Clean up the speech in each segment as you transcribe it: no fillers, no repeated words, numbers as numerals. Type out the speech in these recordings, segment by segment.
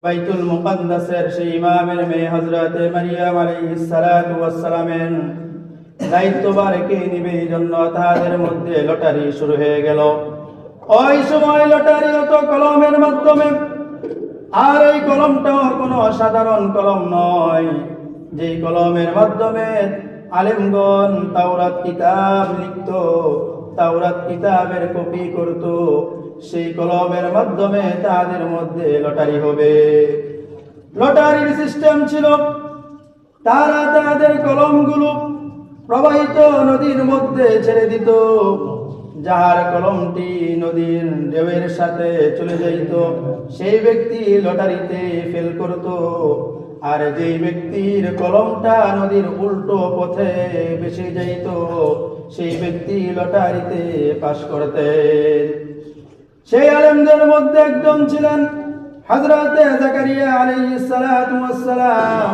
বাইতুল মুকাদ্দাসের সেই ইমামের মেয়ে হযরতে মারিয়াম আলাইহিস সালাতু ওয়াস সালামের দায়িত্বভার কে নিবে এই জন্য তাদের মধ্যে লটারি শুরু হয়ে গেল। ওই সময় লটারি হতো কলমের মাধ্যমে, আর এই কলমটাও কোনো সাধারণ কলম নয়, যেই কলমের মাধ্যমে আলেমগণ তাওরাত কিতাব লিখত, তাওরাত কিতাবের কপি করত, সেই কলমের মাধ্যমে তাদের মধ্যে লটারি হবে। লটারির সিস্টেম ছিল, তারা তাদের কলমগুলো প্রবাহিত নদীর মধ্যে ছেড়ে দিত। যার কলমটি নদীর ঢেউয়ের সাথে চলে যাইত সেই ব্যক্তি লটারিতে ফেল করত, আর যেই ব্যক্তির কলমটা নদীর উল্টো পথে ভেসে যাইত সেই ব্যক্তি লটারিতে পাস করতেন। সেই আলেমদের মধ্যে একজন ছিলেন হযরতে জাকারিয়া আলাইহিস সালাতু ওয়াস সালাম,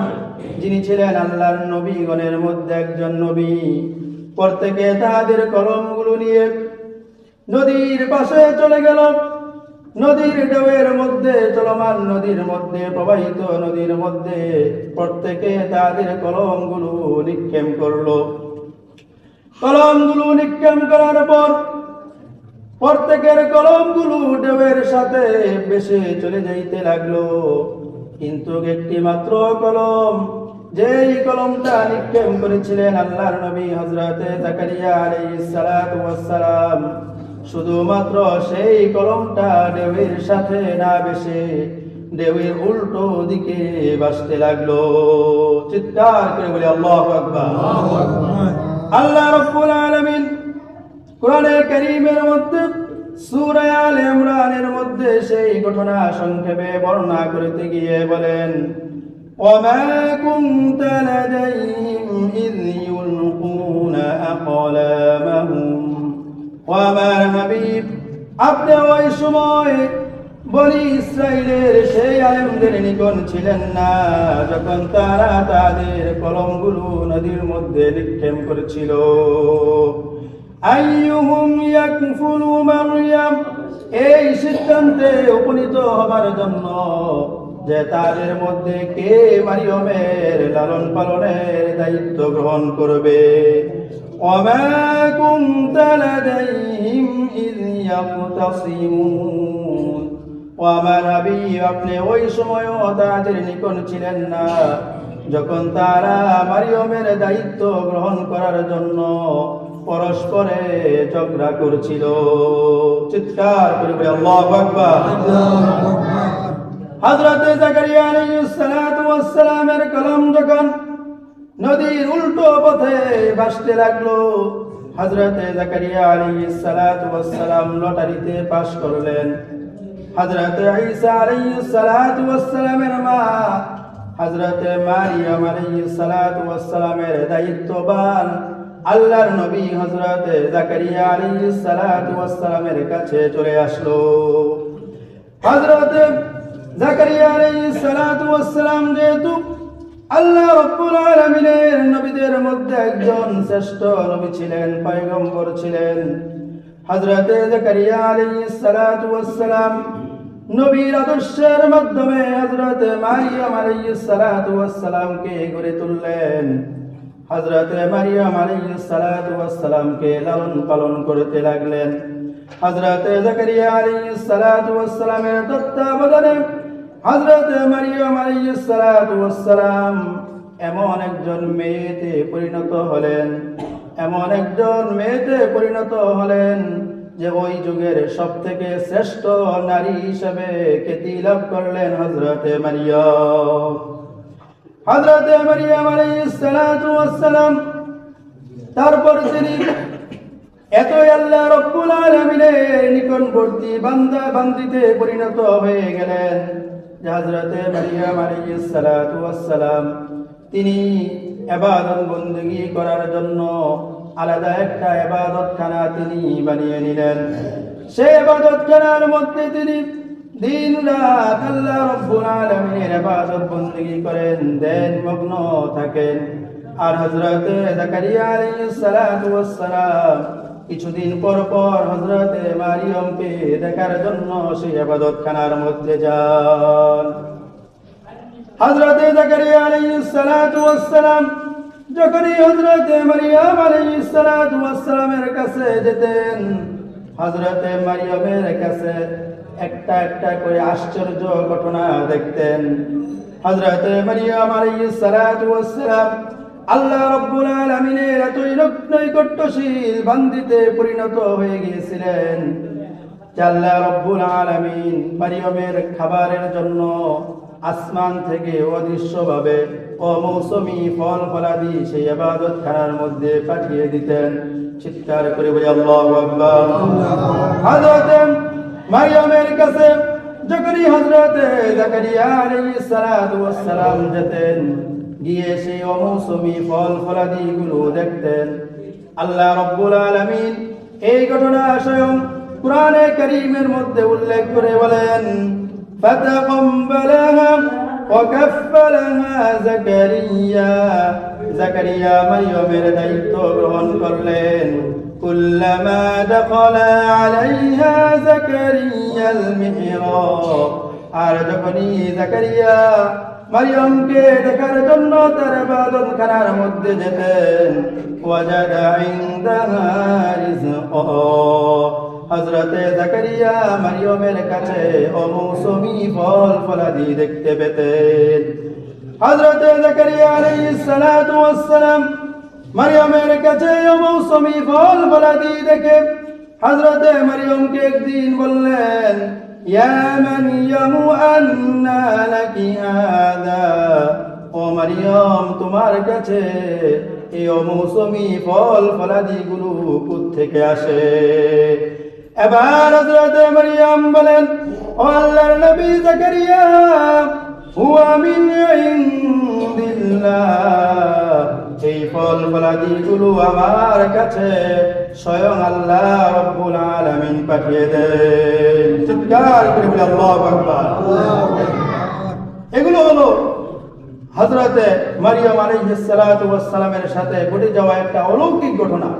যিনি ছিলেন আল্লাহর নবীগণের মধ্যে একজন নবী। প্রত্যেকে তাদের কলমগুলো নিয়ে নদীর পাশে চলে গেল। নদীর ঢেউয়ের মধ্যে, চলমান নদীর মধ্যে, প্রবাহিত নদীর মধ্যে প্রত্যেকে তাদের কলমগুলো নিক্ষেপ করলো। কলমগুলো নিক্ষেপ করার পর প্রত্যেকের কলমগুলো ঢেউয়ের সাথে ভেসে চলে যাইতে লাগলো, কিন্তু একটি মাত্র কলম, যেই কলমটা নিক্ষেপ করেছিলেন আল্লাহর নবী হযরতে জাকারিয়া আলাইহিস সালাতু ওয়াস সালাম, শুধুমাত্র সেই কলমটা ঢেউয়ের সাথে না ভেসে ঢেউয়ের উল্টো দিকে ভাসতে লাগলো। চিৎকার করে বলি আল্লাহু আকবার। আল্লাহ রাব্বুল আলামিন কোরআনে কারীমের মধ্যে সূরা আলে ইমরানের মধ্যে সেই ঘটনা সংক্ষেপে বর্ণনা করতে গিয়ে বলেন, ওয়ামা কুনতা লাদাইহিম ইয ইউলকুনা আকলামাহুম, ও আমার হাবিব, আপনি ওই সময় বনি ইসরাইলের সেই আলেমদের নিকট ছিলেন না যখন তারা তাদের কলমগুলো নদীর মধ্যে নিক্ষেপ করেছিল। আইয়ুহুম ইয়াকফুলু মারইয়াম, এই সিদ্ধান্তে উপনীত হবার জন্য যে তাদের মধ্যে কে মারিয়মের লালন পালনের দায়িত্ব গ্রহণ করবে। ওয়ামা কুনতা লাদাইহিম ইয ইয়াখতাসিমুন, ও আমার হাবিব, আপনি ওই সময়ও তাদের নিকট ছিলেন না যখন তারা মারিয়মের দায়িত্ব গ্রহণ করার জন্য পরস্পরে ঝগড়া করছিল। চিৎকার করে বলি আল্লাহু আকবার। হযরতে জাকারিয়া আলাইহিস সালাতু ওয়াস সালামের কলম যখন নদীর উল্টো পথে ভাসতে লাগলো, হযরতে জাকারিয়া আলাইহিস সালাতু ওয়াস সালাম লটারিতে পাস করলেন। হযরতে ঈসা আলাইহিস সালাতু ওয়াস সালামের মা হযরতে মারিয়াম আলাইহিস সালাতু ওয়াস সালামের দায়িত্ববান আল্লাহর নবী হযরতে জাকারিয়া আলাইহিস সালাতু ওয়াস সালামের কাছে চলে আসলো। হযরতে জাকারিয়া আলাইহিস সালাতু ওয়াস সালাম যেহেতু আল্লাহ রাব্বুল আলামিনের নবীদের মধ্যে একজন শ্রেষ্ঠ নবী ছিলেন, পয়গম্বর ছিলেন, হযরতে জাকারিয়া আলাইহিস সালাতু ওয়াস সালাম নবীর আদর্শের মাধ্যমে হযরতে মারিয়াম আলাইহিস সালাতু ওয়াস সালামকে গড়ে তুললেন। হযরতে মারিয়াম আলাইহিস সালাতু ওয়াস সালামকে লালন পালন করতে লাগলেন। হযরতে জাকারিয়া আলাইহিস সালাতু ওয়াস সালামের তত্ত্বাবধানে হযরতে মারিয়াম আলাইহিস সালাতু ওয়াস সালাম এমন একজন মেয়েতে পরিণত হলেন, এমন একজন মেয়েতে পরিণত হলেন যে ওই যুগের সবথেকে শ্রেষ্ঠ নারী হিসেবে খ্যাতি লাভ করলেন হযরতে মারিয়াম। হযরতে মারিয়াম আলাইহিস সালাতু ওয়াস সালাম তারপর তিনি এতই আল্লাহ রাব্বুল আলামিনের নিকটবর্তী বান্দা বান্দিতে পরিণত হয়ে গেলেন যে হযরতে মারিয়াম আলাইহিস সালাতু ওয়াস সালাম তিনি ইবাদত বندگی করার জন্য আলাদা একটা ইবাদতখানা তিনি বানিয়ে নিলেন। সেই ইবাদতখানার মধ্যে তিনি দিন রাত আল্লাহ রাব্বুল আলামিনের ইবাদত বندگی করেন, দেন মগ্ন থাকেন। আর হযরতে জাকারিয়া আলাইহিস সালাতু ওয়াস সালাম কিছুদিন পর পর হযরতে মারিয়ামকে দেখার জন্য সেই ইবাদতখানার মধ্যে যান। হযরতে জাকারিয়া আলাইহিস সালাতু ওয়াস সালাম যখনই হযরতে মারিয়াম আলাইহিস সালাতু ওয়াস সালামের কাছে যেতেন, হযরতে মারিয়ামের কাছে একটা একটা করে আশ্চর্য ঘটনা দেখতেন। হযরতে মারিয়াম আলাইহিস সালাতু ওয়াস সালাম আল্লাহ রাব্বুল আলামিনের এতই নৈকট্যশীল বান্দিতে পরিণত হয়ে গিয়েছিলেন যে আল্লাহ রাব্বুল আলামিন মারিয়ামের খাবারের জন্য আসমান থেকে অদৃশ্যভাবে অমৌসুমী ফল ফলাদি সেই ইবাদতখানার মধ্যে পাঠিয়ে দিতেন। চিৎকার করে বলি আল্লাহু আকবার। হযরতে মারিয়ামের কাছে যখনই হযরতে জাকারিয়া আলাইহিস সালাতু ওয়াস সালাম যেতেন, গিয়ে সেই অমৌসুমী ফল ফলাদি গুলো দেখতেন। আল্লাহ রাব্বুল আলামিন এই ঘটনা স্বয়ং কুরআনে কারীমের মধ্যে উল্লেখ করে বলেন, ফাতাকাব্বালাহা ওয়া কাফফালাহা জাকারিয়া। জাকারিয়া মারিয়ামের দায়িত্ব গ্রহণ করলেন। কুল্লামা দাখালা আলাইহা জাকারিয়াল মিহরাব। আর যখনই জাকারিয়া মারিয়ামকে দেখার জন্য তার ইবাদতখানার মধ্যে যেতেন, ওয়াজাদা ইনদাহা রিজকা। হযরতে জাকারিয়া মারিয়ামের কাছে অমৌসুমী ফল ফলাদি দেখতে পেতেন। হযরতে জাকারিয়া আলাইহিস সালাতু ওয়াস সালাম মারিয়ামের কাছে অমৌসুমী ফল ফলাদি দেখে হযরতে মারিয়ামকে একদিন বললেন, ইয়া মারিয়ামু আন্না লাকি হাযা। ও মারিয়াম, তোমার কাছে এই অমৌসুমী ফল ফলাদি গুলো কোথা থেকে আসে? এবার হযরতে মারিয়াম বলেন, ও আল্লাহর নবী জাকারিয়া, হুয়া মিন ইনদিল্লাহ। এই ফল ফলাদি গুলো আমার কাছে স্বয়ং আল্লাহ রাব্বুল আলামিন পাঠিয়ে দেন। চিৎকার করে বলি আল্লাহু আকবার। এগুলো হলো হযরতে মারিয়াম আলাইহিস সালাতু ওয়াস সালামের সাথে ঘটে যাওয়া একটা অলৌকিক ঘটনা।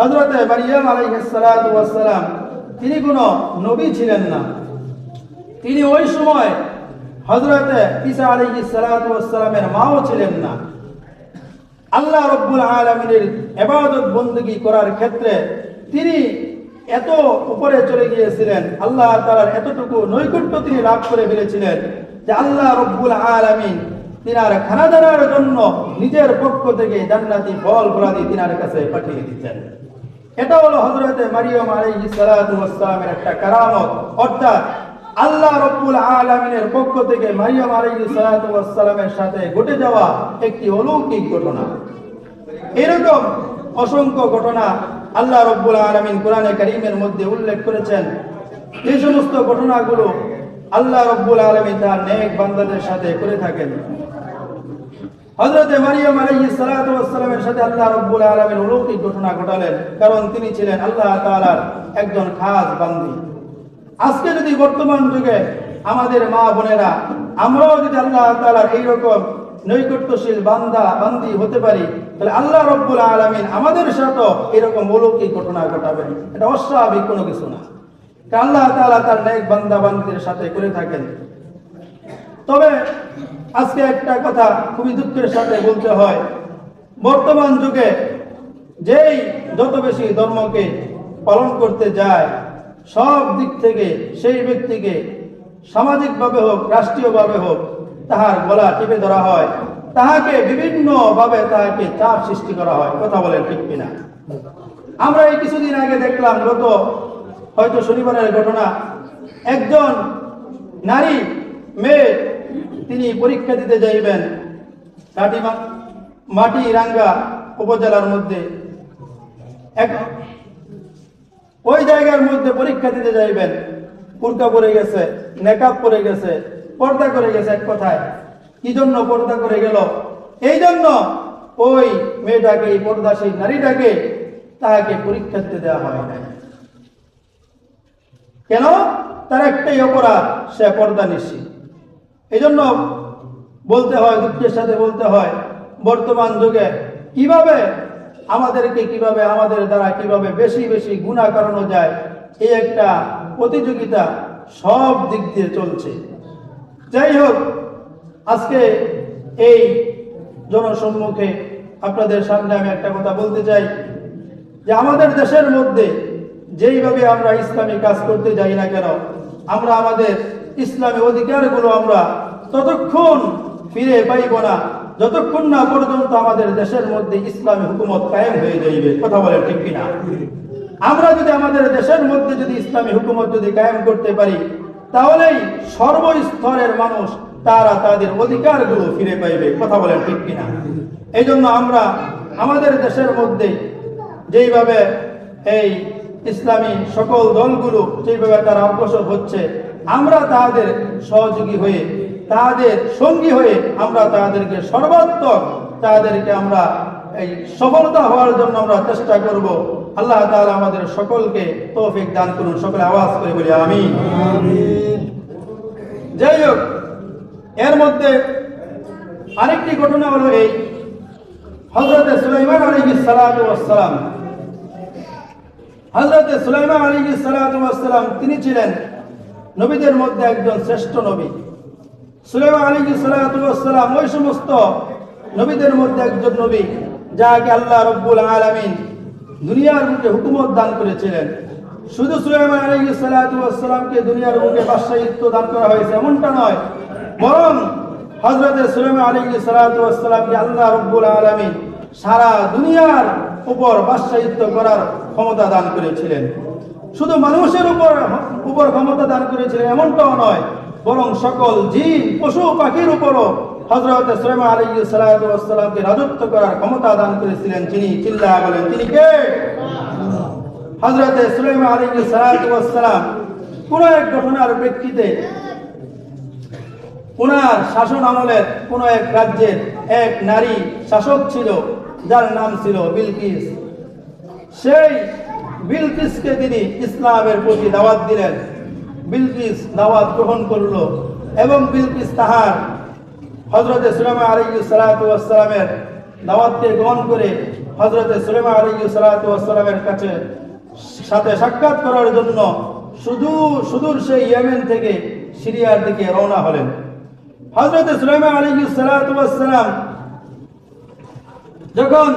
হযরতে মারিয়াম আলাইহিস সালাতু ওয়াস সালাম তিনি কোনো নবী ছিলেন না। তিনি ওই সময় হযরতে ঈসা আলাইহিস সালাতু ওয়াস সালামের মাও ছিলেন না। আল্লাহ রাব্বুল আলামিনের ইবাদত বندگی করার ক্ষেত্রে তিনি এত উপরে চলে গিয়েছিলেন, আল্লাহ তাআলার এতটুকু নৈকট্য তিনি লাভ করে ফেলেছিলেন যে আল্লাহ রাব্বুল আলামিন তিনার খানাদানার জন্য নিজের পক্ষ থেকে জান্নাতি ফল ফলাদি তিনার কাছে পাঠিয়ে দিতেন। এটা হলো হযরতে মারিয়াম আলাইহিস সালাতু ওয়াস সালামের একটা কারামত, অর্থাৎ আল্লাহ রাব্বুল আলামিনের পক্ষ থেকে মারিয়াম আলাইহিস সালাতু ওয়াস সালামের সাথে ঘটে যাওয়া একটি অলৌকিক ঘটনা। এরকম অসংখ্য ঘটনা আল্লাহ রাব্বুল আলামিন কোরআনে কারীমের মধ্যে উল্লেখ করেছেন। এই সমস্ত ঘটনাগুলো আল্লাহ রাব্বুল আলামিন তার নেক বান্দাদের সাথে করে থাকেন। হযরতে মারিয়াম আলাইহিস সালাতু ওয়াস সালামের সাথে আল্লাহ রাব্বুল আলামিন অলৌকিক ঘটনা ঘটালেন, কারণ তিনি ছিলেন আল্লাহ তাআলার একজন খাস বান্দী। আজকে যদি বর্তমান যুগে আমাদের মা বোনেরা আমরাও যদি আল্লাহ তাআলার এইরকম নৈকট্যশীল বান্দী হতে পারি, তাহলে আল্লাহ রাব্বুল আলামিন আমাদের সাথে এরকম অলৌকিক ঘটনা ঘটাবেন। এটা অস্বাভাবিক কোনো কিছু না, কারণ আল্লাহ তাআলা তার নেক বান্দা বান্দীদের সাথে করে থাকেন। তবে আজকে একটা কথা খুবই দুঃখের সাথে বলতে হয়, বর্তমান যুগে যেই যত বেশি ধর্মকে পালন করতে যায়, সব দিক থেকে সেই ব্যক্তিকে সামাজিকভাবে হোক রাষ্ট্রীয়ভাবে হোক তাহার গলা টিপে ধরা হয়, তাহাকে বিভিন্নভাবে তাহাকে চাপ সৃষ্টি করা হয়। কথা বলেন ঠিক কিনা? আমরা এই কিছুদিন আগে দেখলাম, গত হয়তো শনিবারের ঘটনা, একজন নারী মেয়ে তিনি পরীক্ষা দিতে যাইবেন মাটিরাঙ্গা উপজেলার মধ্যে, ওই জায়গার মধ্যে পরীক্ষা দিতে যাইবেন, বুরকা পরে গেছে, নেকাব পরে গেছে, পর্দা করে গেছে। এক কথায় কি জন্য পর্দা করে গেল? এই জন্য ওই মেয়েটাকে, এই পর্দাশীল নারীটাকে তাহাকে পরীক্ষা দিতে দেওয়া হয় না। কেন? তার একটাই অপরাধ, সে পর্দা নিশি। এই জন্য বলতে হয়, দুঃখের সাথে বলতে হয়, বর্তমান যুগে কিভাবে আমাদের দ্বারা কিভাবে বেশি বেশি গুনাহ করানো যায়, এই একটা প্রতিযোগিতা সব দিক দিয়ে চলছে। যাই হোক, আজকে এই জনসম্মুখে আপনাদের সামনে আমি একটা কথা বলতে চাই যে আমাদের দেশের মধ্যে যেইভাবে আমরা ইসলামী কাজ করতে যাই না কেন, আমরা আমাদের ইসলামী অধিকারগুলো আমরা ততক্ষণ ফিরে পাইব না যতক্ষণ না পর্যন্ত আমাদের দেশের মধ্যে ইসলামী হুকুমত কায়েম হয়ে যাইবে। কথা বলেন ঠিক কিনা? আমরা যদি আমাদের দেশের মধ্যে যদি ইসলামী হুকুমত যদি কায়েম করতে পারি, তাহলেই সর্বস্তরের মানুষ তারা তাদের অধিকারগুলো ফিরে পাইবে। কথা বলেন ঠিক কিনা? এই জন্য আমরা আমাদের দেশের মধ্যে যেইভাবে এই ইসলামী সকল দলগুলো যেইভাবে তারা অগ্রসর হচ্ছে, আমরা তাদের সহযোগী হয়ে তাদের সঙ্গী হয়ে আমরা তাদেরকে সর্বাত্মক তাদেরকে আমরা এই সফলতা হওয়ার জন্য আমরা চেষ্টা করব। আল্লাহ তাআলা আমাদের সকলকে তৌফিক দান করুন। সকলে আওয়াজ করে বলি আমিন। যাই হোক, এর মধ্যে আরেকটি ঘটনা হলো এই হযরত সুলাইমান আলাইহিস সালাতু ওয়াস সালাম। হযরত সুলাইমান আলাইহিস সালাতু ওয়াস সালাম তিনি ছিলেন নবীদের মধ্যে একজন শ্রেষ্ঠ নবী। সুলাইমান আলাইহিস সালাতু ওয়াস সালাম ওই সমস্ত নবীদের মধ্যে একজন নবী যাকে আল্লাহ রাব্বুল আলামিন দুনিয়ার বুকে হুকুমত দান করেছিলেন। শুধু সুলাইমান আলাইহিস সালাতু ওয়াস সালামকে দুনিয়ার বুকে বাদশাহিত্ব দান করা হয়েছে এমনটা নয়, বরং হযরত সুলাইমান আলাইহিস সালাতু ওয়াস সালামকে আল্লাহ রাব্বুল আলামিন সারা দুনিয়ার উপর বাদশাহিত্ব করার ক্ষমতা দান করেছিলেন। শুধু মানুষের উপর ক্ষমতা দান করেছিলেন এমনটাও নয়, বরং সকল জিন পশু পাখির উপরও হযরত সুলাইমান আলাইহিস সালাতু ওয়াস সালামকে রাজত্ব করার ক্ষমতা দান করেছিলেন। যিনি চিল্লায়া বলেন তিনি কে? হযরত সুলাইমান আলাইহিস সালাতু ওয়াস সালাম কোন এক ঘটনার প্রেক্ষিতে ওনার শাসন আমলের কোন এক রাজ্যের এক নারী শাসক ছিল যার নাম ছিল বিলকিস। সেই বিলকিসকে তিনি ইসলামের প্রতি দাওয়াত দিলেন। বিলকিস দাওয়াত গ্রহণ করলো এবং বিলকিস তাহার হযরত সুলাইমান আলাইহিস সালাতু ওয়াস সালামের দাওয়াতকে গ্রহণ করে হযরত সুলাইমান আলাইহিস সালাতু ওয়াস সালামের কাছে সাথে সাক্ষাৎ করার জন্য সুদূর সেই ইয়েমেন থেকে সিরিয়ার দিকে রওনা হলেন। হযরত সুলাইমান আলাইহিস সালাতু ওয়াস সালাম যখন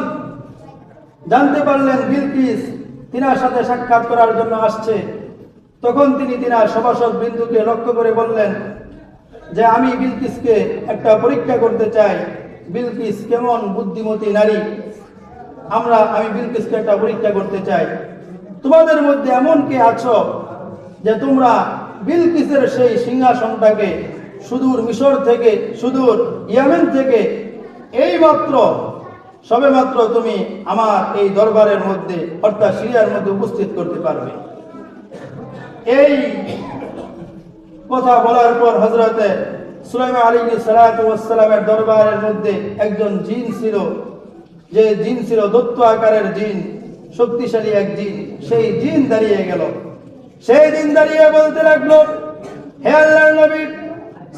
জানতে পারলেন বিলকিস তিনার সাথে সাক্ষাৎ করার জন্য আসছে, তখন তিনি তিনার সভাসদ বিন্দুকে লক্ষ্য করে বললেন যে আমি বিলকিসকে একটা পরীক্ষা করতে চাই। বিলকিস কেমন বুদ্ধিমতী নারী, আমি বিলকিসকে একটা পরীক্ষা করতে চাই। তোমাদের মধ্যে এমন কে আছো যে তোমরা বিলকিসের সেই সিংহাসনটাকে সুদূর মিশর থেকে সুদূর ইয়েমেন থেকে সবেমাত্র তুমি আমার এই দরবারের মধ্যে অর্থাৎ সিরিয়ার মধ্যে উপস্থিত করতে পারবে? এই কথা বলার পর হযরত সুলাইমান আলাইহিস সালাতু ওয়াস সালামের দরবারের মধ্যে একজন জিন ছিল, যে জিন ছিল দৈত্য আকারের জিন, শক্তিশালী এক জিন। সেই জিন দাঁড়িয়ে গেল। সেই জিন দাঁড়িয়ে বলতে লাগলো, হে আল্লাহর নবী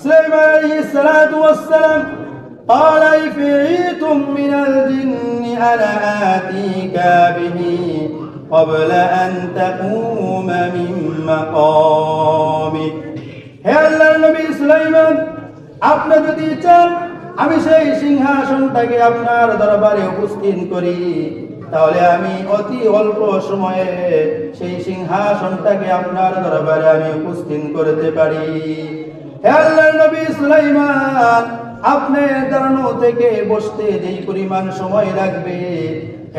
সুলাইমান আলাইহিস সালাতু ওয়াস সালাম, قال عفريت من الجن أنا آتيك به قبل أن تقوم من مقامك। হে আল্লাহর নবী সুলাইমান, আপনি যদি চান আমি সেই সিংহাসনটাকে আপনার দরবারে উপস্থিত করি, তাহলে আমি অতি অল্প সময়ে সেই সিংহাসনটাকে আপনার দরবারে আমি উপস্থিত করতে পারি। হে আল্লাহর নবী সুলাইমান, আপনি দাঁড়ানো থেকে বসতে যেই পরিমাণ সময় লাগবে,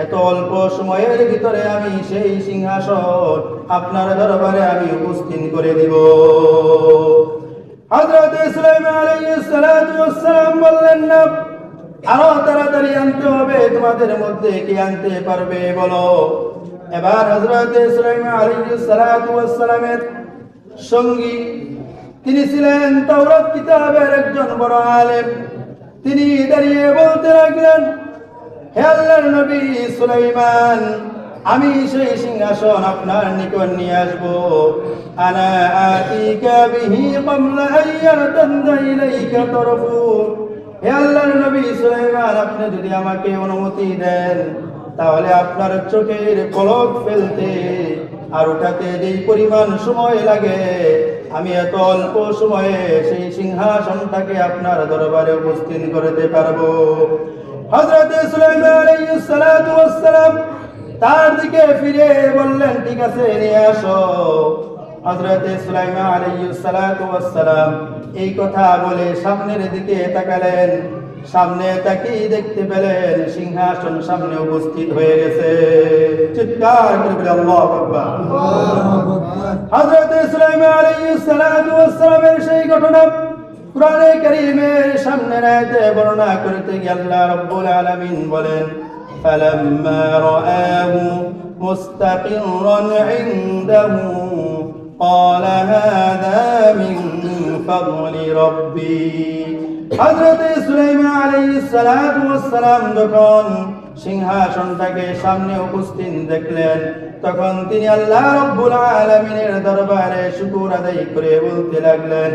এত অল্প সময়ের ভিতরে আমি সেই সিংহাসন আপনার দরবারে আমি উপস্থিত করে দিব। হযরত সুলাইমান আলাইহিস সালাতু ওয়াস সালাম বললেন, না, আরো তাড়াতাড়ি আনতে হবে। তোমাদের মধ্যে কে আনতে পারবে বলো? এবার হযরত সুলাইমান আলাইহিস সালাতু ওয়াস সালামের সঙ্গী, তিনি ছিলেন তাওরাত কিতাবের একজন বড় আলেম। তিনি দাঁড়িয়ে বলতে লাগলেন, হে আল্লাহর নবী সুলাইমান, আমি সেই সিংহাসন আপনার নিকট নিয়ে আসবো। আনা আতিকা বিহি ক্বাবলা আইয়ারতাদা ইলাইকা তরফু। হে আল্লাহর নবী সুলাইমান, আপনি যদি আমাকে অনুমতি দেন, তাহলে আপনার চোখের পলক ফেলতে আর ওঠাতে যেই পরিমাণ সময় লাগে, আমি এত অল্প সময়ে সেই সিংহাসনটাকে আপনার দরবারে উপস্থিত করতে পারবো। হযরত সুলাইমান আলাইহিস সালাতু ওয়াস সালাম তার দিকে ফিরে বললেন, ঠিক আছে নিয়ে আসো। হযরত সুলাইমান আলাইহিস সালাতু ওয়াস সালাম এই কথা বলে সামনের দিকে তাকালেন। সামনে তাকিয়ে দেখতে পেলেন সিংহাসন সামনে উপস্থিত হয়ে গেছে। চিৎকার করে বলে আল্লাহু আকবার। হযরত সুলাইমান আলাইহিস সালাতু ওয়াস সালামের সেই ঘটনা কুরআনে কারীমের সামনে আয়াতে বর্ণনা করতে গিয়ে আল্লাহ রাব্বুল আলামিন বলেন, ফালাম্মা রাআহু মুস্তাকিররান ইনদাহু قال هذا من فضل ربي। হযরত সুলাইমান আলাইহিস সালাতু ওয়াস সালাম যখন সিংহাসনটাকে সামনে উপস্থিত দেখলেন, তখন তিনি আল্লাহ রাব্বুল আলামিনের দরবারে শুকর আদায় করে বলতে লাগলেন,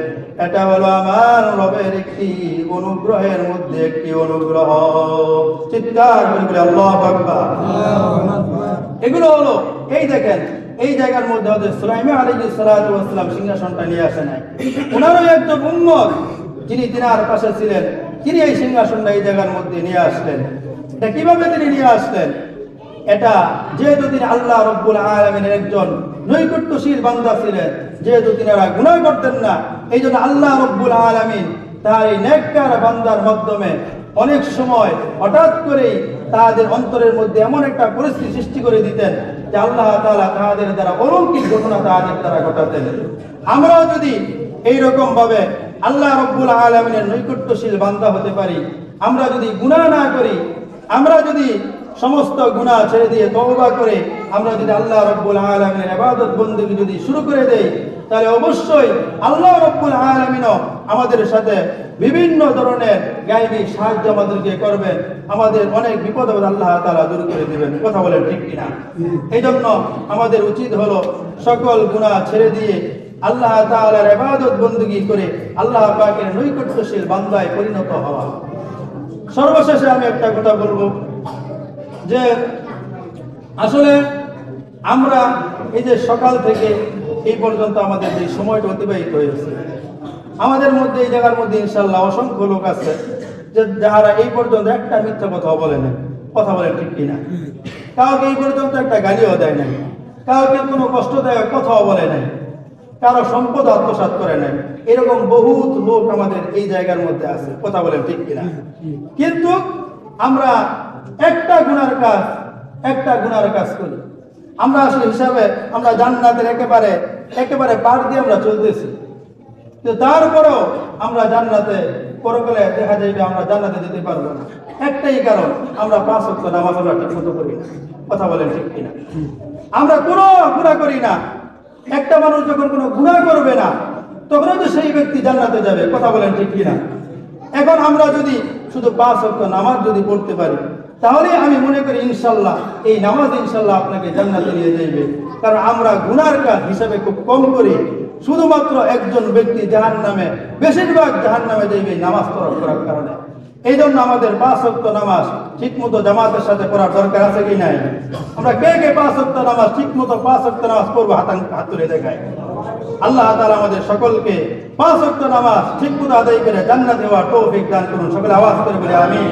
এটা হলো আমার রবের একটি অনুগ্রহের মধ্যে একটি অনুগ্রহ। চিৎকার করে বলে আল্লাহু আকবার। এগুলো হলো, এই দেখেন এই জায়গার মধ্যে হযরত সুলাইমান আলাইহিস সালাতু ওয়াস সালাম সিংহাসনটা নিয়ে আসে নাই, ওনারও একজন উম্মত যিনি তিনার পাশে ছিলেন, তিনি এই সিংহাসনটা এই জায়গার মধ্যে নিয়ে আসলেন। এটা কিভাবে তিনি নিয়ে আসলেন? এটা যেহেতু তিনি আল্লাহ রাব্বুল আলামিনের একজন নৈকট্যশীল বান্দা ছিলেন, যেহেতু তিনারা গুনাহ করতেন না, এই জন্য আল্লাহ রাব্বুল আলামিন তার এই নেককার বান্দার মাধ্যমে অনেক সময় হঠাৎ করেই তাদের অন্তরের মধ্যে এমন একটা পরিস্থিতি সৃষ্টি করে দিতেন যে আল্লাহ তাআলা তাদের দ্বারা অলৌকিক ঘটনা তাদের দ্বারা ঘটাতেন। আমরাও যদি এইরকম ভাবে আল্লাহ রাব্বুল আলামিনের নৈকট্যশীল বান্দা হতে পারি, আমরা যদি গুনাহ না করি, আমরা যদি সমস্ত গুনাহ ছেড়ে দিয়ে তওবা করে আমরা যদি আল্লাহ রাব্বুল আলামিনের ইবাদত বندگی যদি শুরু করে দেই, তাহলে অবশ্যই আল্লাহ রাব্বুল আলামিনও আমাদের সাথে বিভিন্ন ধরনের গায়বী সাহায্য আমাদেরকে করবেন, আমাদের অনেক বিপদ আপদ আল্লাহ তাআলা দূর করে দিবেন। কথা বলেন ঠিক কিনা? এইজন্য আমাদের উচিত হলো সকল গুনাহ ছেড়ে দিয়ে আল্লাহ তাআলার ইবাদত বندگی করে আল্লাহ পাকের নৈকট্যশীল বান্দায় পরিণত হওয়া। সর্বশেষে আমি একটা কথা বলবো যে আসলে আমরা এই যে সকাল থেকে এই পর্যন্ত আমাদের যে সময়টা অতিবাহিত হয়েছে, আমাদের মধ্যে এই জায়গার মধ্যে ইনশাআল্লাহ অসংখ্য লোক আছে যে যারা এই পর্যন্ত একটা মিথ্যা কথা বলে না। কথা বলে ঠিক কিনা? কাউকে এই পর্যন্ত একটা গালিও দেয় নাই, কাউকে কোনো কষ্টদায়ক কথাও বলে নাই, কারো সম্পদ আত্মসাৎ করে নাই। এরকম বহুত লোক আমাদের এই জায়গার মধ্যে আছে। কথা বলেন ঠিক কিনা? কিন্তু আমরা একটা গুনার কাজ করি। আমরা আসলে হিসাবে আমরা জান্নাতের একেবারে পার দিয়ে আমরা চলতেছি, কিন্তু তারপরেও আমরা জান্নাতে পরকালে দেখা যাবে আমরা জান্নাতে যেতে পারবো না। একটাই কারণ, আমরা 5 ওয়াক্ত নামাজ আমরা ঠিক মতো করি না। কথা বলেন ঠিক কিনা? আমরা কোনো গুনাহ করি না। একটা মানুষ যখন কোনো গুনাহ করবে না, তখনই তো সেই ব্যক্তি জান্নাতে যাবে। কথা বলেন ঠিক কিনা? এখন আমরা যদি শুধু 5 ওয়াক্ত নামাজ যদি পড়তে পারি, তাহলে আমি মনে করি ইনশাআল্লাহ এই নামাজ ইনশাআল্লাহ আপনাকে জান্নাতে নিয়ে যাবে। কারণ আমরা গুনার কাজ হিসাবে খুব কম করি। শুধুমাত্র একজন ব্যক্তি জাহান্নামে, বেশিরভাগ জাহান্নামে যাবে নামাজ তরক করার কারণে। এই জন্য আমাদের 5 ওয়াক্ত নামাজ ঠিকমতো জামাতের সাথে পড়ার দরকার আছে কি নাই? আমরা কে 5 ওয়াক্ত নামাজ ঠিকমতো 5 ওয়াক্ত নামাজ পড়বো? হাত তুলে দেখায়। আল্লাহ তাআলা আমাদের সকলকে 5 ওয়াক্ত নামাজ ঠিকমতো আদায় করে জান্নাতে যাওয়ার তৌফিক দান করুন। সকলে আওয়াজ করে বলে আমিন।